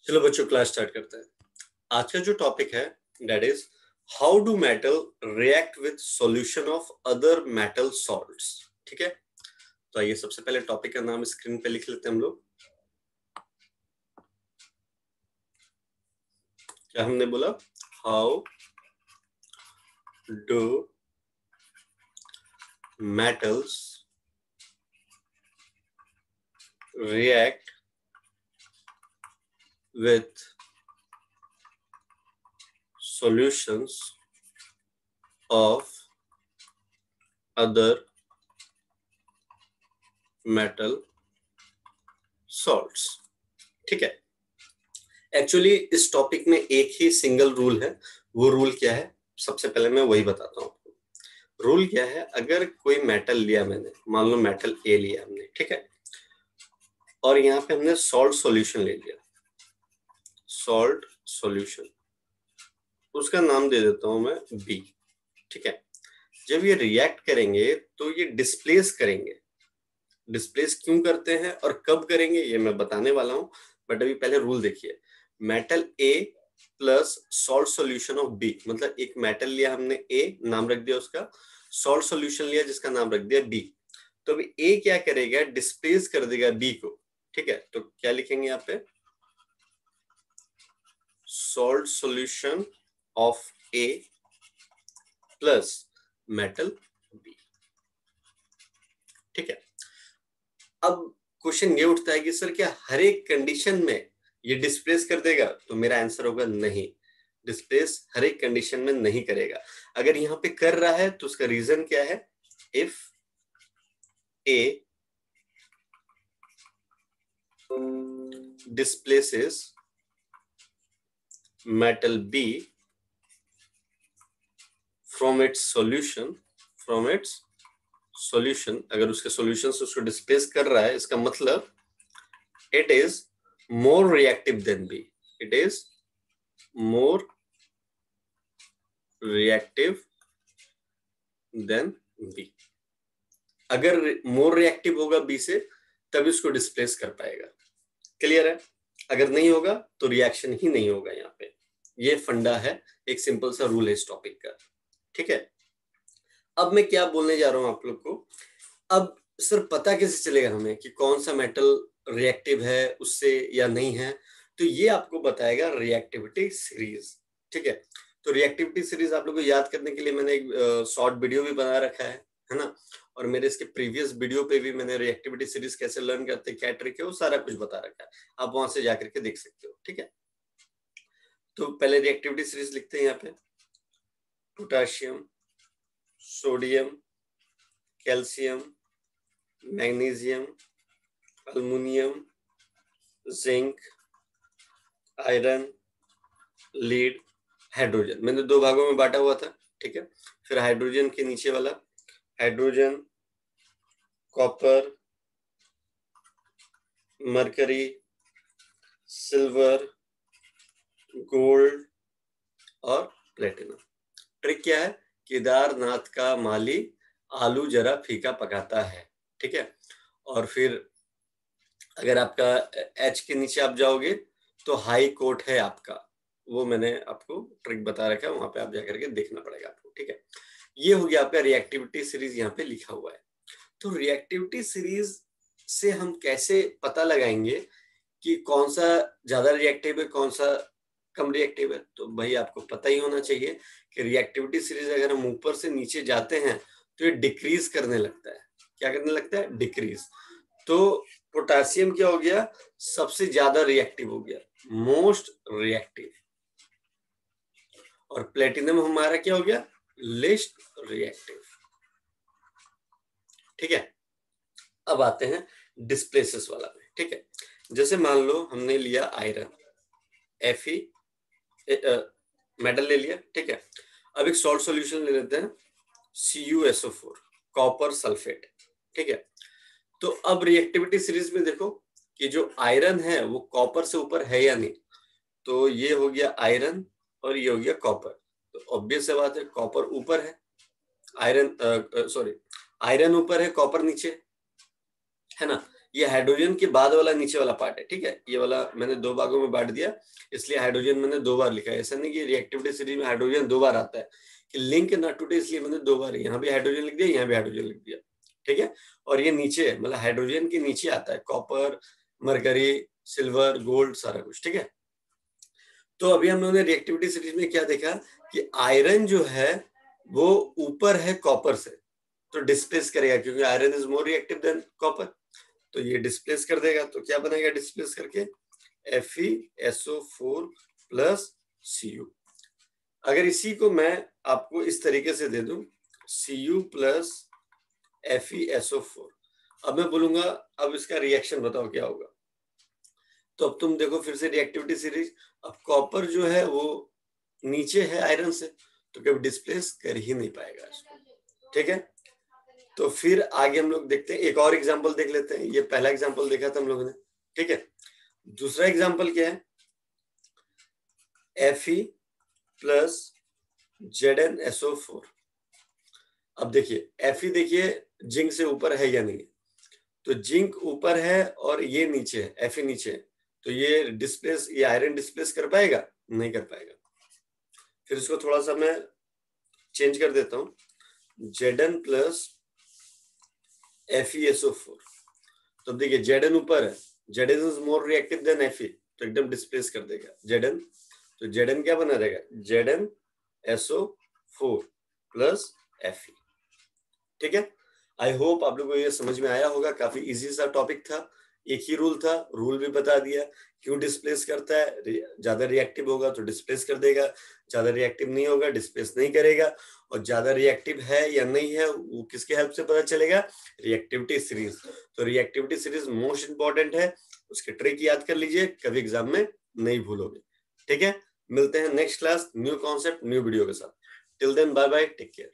चलो बच्चों class start करते हैं। आज का जो टॉपिक है that is how do metal react with solution of other metal salts. ठीक है, तो आइए सबसे पहले टॉपिक का नाम स्क्रीन पे लिख लेते हैं हम लोग। क्या हमने बोला? How do metals react with solutions of other metal salts। ठीक है, एक्चुअली इस टॉपिक में एक ही सिंगल रूल है। वो रूल क्या है सबसे पहले मैं वही बताता हूँ आपको। रूल क्या है, अगर कोई मेटल लिया मैंने, मान लो मेटल ए लिया हमने, ठीक है, और यहाँ पे हमने सॉल्ट सॉल्यूशन ले लिया, सॉल्ट सॉल्यूशन, उसका नाम दे देता हूं मैं बी। ठीक है, जब ये रिएक्ट करेंगे तो ये डिस्प्लेस करेंगे। डिस्प्लेस क्यों करते हैं और कब करेंगे ये मैं बताने वाला हूं, बट अभी पहले रूल देखिए। Metal A plus salt solution of B, मतलब एक मेटल लिया हमने ए, नाम रख दिया उसका, सॉल्ट सॉल्यूशन लिया जिसका नाम रख दिया बी। तो अभी ए क्या करेगा, डिस्प्लेस कर देगा बी को। ठीक है, तो क्या लिखेंगे यहाँ पे, salt solution of A plus metal B. ठीक है, अब क्वेश्चन ये उठता है कि सर क्या हर एक कंडीशन में ये डिस्प्लेस कर देगा? तो मेरा आंसर होगा नहीं, डिस्प्लेस हर एक कंडीशन में नहीं करेगा। अगर यहाँ पे कर रहा है तो उसका रीजन क्या है, if A displaces metal B from its solution, अगर उसके सॉल्यूशन से उसको डिस्प्लेस कर रहा है, इसका मतलब it is more reactive than B, it is more reactive than B. अगर मोर रिएक्टिव होगा बी से तभी उसको डिस्प्लेस कर पाएगा। क्लियर है? अगर नहीं होगा तो रिएक्शन ही नहीं होगा। यहाँ पे ये फंडा है, एक सिंपल सा रूल है इस टॉपिक का। ठीक है, अब मैं क्या बोलने जा रहा हूं आप लोग को। अब सर पता कैसे चलेगा हमें कि कौन सा मेटल रिएक्टिव है उससे या नहीं है? तो ये आपको बताएगा रिएक्टिविटी सीरीज। ठीक है, तो रिएक्टिविटी सीरीज आप लोग को याद करने के लिए मैंने एक शॉर्ट वीडियो भी बना रखा है ना, और मेरे इसके प्रीवियस वीडियो पे भी मैंने रिएक्टिविटी सीरीज कैसे लर्न करते हैं, क्या ट्रिक है, वो सारा कुछ बता रखा है, आप वहां से जाकर के देख सकते हो। ठीक है, तो पहले रिएक्टिविटी सीरीज लिखते हैं यहाँ पे, potassium, sodium, calcium, magnesium, aluminium, zinc, iron, lead, hydrogen. मैंने दो भागों में बांटा हुआ था। ठीक है, फिर हाइड्रोजन के नीचे वाला hydrogen, copper, mercury, silver, gold और प्लेटिनम। ट्रिक क्या है, केदारनाथ का माली आलू जरा फीका पकाता है। ठीक है, और फिर अगर आपका एच के नीचे आप जाओगे तो हाई कोर्ट है आपका, वो मैंने आपको ट्रिक बता रखा है, वहां पे आप जाकर के देखना पड़ेगा आपको। ठीक है, ये हो गया आपका रिएक्टिविटी सीरीज, यहाँ पे लिखा हुआ है। तो रिएक्टिविटी सीरीज से हम कैसे पता लगाएंगे कि कौन सा ज्यादा रिएक्टिव है, कौन सा कम रिएक्टिव है? तो भाई आपको पता ही होना चाहिए कि रिएक्टिविटी सीरीज अगर हम ऊपर से नीचे जाते हैं तो ये डिक्रीज करने लगता है। क्या करने लगता है? डिक्रीज। तो पोटासियम क्या हो गया, सबसे ज्यादा रिएक्टिव हो गया, मोस्ट रिएक्टिव, और प्लेटिनम हमारा क्या हो गया, लिस्ट रिएक्टिव। ठीक है, अब आते हैं डिस्प्लेसेस वाला में। ठीक है, जैसे मान लो हमने लिया आयरन, Fe मेटल ले लिया। ठीक है, अब एक सॉल्ट सॉल्यूशन ले लेते हैं, CuSO4, कॉपर सल्फेट। ठीक है, तो अब रिएक्टिविटी सीरीज में देखो कि जो आयरन है वो कॉपर से ऊपर है या नहीं। तो ये हो गया आयरन और ये हो गया कॉपर, तो ऑब्वियस सी बात है कॉपर ऊपर है, आयरन ऊपर है, कॉपर नीचे है ना। ये हाइड्रोजन के बाद वाला नीचे वाला पार्ट है, ठीक है। ये वाला मैंने 2 भागों में बांट दिया, इसलिए हाइड्रोजन मैंने 2 बार लिखा है। ऐसा नहीं कि रिएक्टिविटी सीरीज में हाइड्रोजन 2 बार आता है, कि लिंक ना टूटे इसलिए मैंने 2 बार यहाँ भी हाइड्रोजन लिख दिया, यहाँ भी हाइड्रोजन लिख दिया, ठीक है। और ये नीचे मतलब हाइड्रोजन के नीचे आता है कॉपर, मरकरी, सिल्वर, गोल्ड, सारा कुछ, ठीक है। तो अभी हम लोगों ने रिएक्टिविटी सीरीज में क्या देखा कि आयरन जो है वो ऊपर है कॉपर से, तो डिस्प्लेस करेगा, क्योंकि iron is more reactive than copper, तो ये डिस्प्लेस कर देगा। तो क्या बनेगा डिस्प्लेस करके, FeSO4 प्लस Cu। अगर इसी को मैं आपको इस तरीके से दे दूं, Cu प्लस FeSO4, अब मैं बोलूंगा अब इसका रिएक्शन बताओ क्या होगा। तो अब तुम देखो फिर से रिएक्टिविटी सीरीज, अब कॉपर जो है वो नीचे है आयरन से, तो कभी डिस्प्लेस कर ही नहीं पाएगा इसको, ठीक है। तो फिर आगे हम लोग देखते हैं, एक और एग्जांपल देख लेते हैं। ये पहला एग्जांपल देखा था हम लोगों ने, ठीक है। दूसरा एग्जांपल क्या है, Fe प्लस ZnSO4। अब देखिए Fe देखिए जिंक से ऊपर है या नहीं, तो जिंक ऊपर है और ये नीचे है, Fe नीचे है, तो ये डिस्प्लेस, ये आयरन डिस्प्लेस कर पाएगा, नहीं कर पाएगा। फिर इसको थोड़ा सा मैं चेंज कर देता हूं, Zn प्लस FeSO4। तो देखिए Zn ऊपर है, Zn is more reactive then Fe, तो एकदम डिस्प्लेस कर देगा Zn। तो Zn क्या बना रहेगा, ZnSO4 प्लस Fe, ठीक है। आई होप आप लोगों को ये समझ में आया होगा, काफी इजी सा टॉपिक था, एक ही रूल था, रूल भी बता दिया क्यों डिस्प्लेस करता है, ज्यादा रिएक्टिव होगा तो डिस्प्लेस कर देगा, ज्यादा रिएक्टिव नहीं होगा डिस्प्लेस नहीं करेगा, और ज्यादा रिएक्टिव है या नहीं है वो किसके हेल्प से पता चलेगा, रिएक्टिविटी सीरीज। तो रिएक्टिविटी सीरीज मोस्ट इंपॉर्टेंट है, उसके ट्रिक याद कर लीजिए, कभी एग्जाम में नहीं भूलोगे, ठीक है। मिलते हैं next class new concept new video के साथ। Till then bye bye, take care.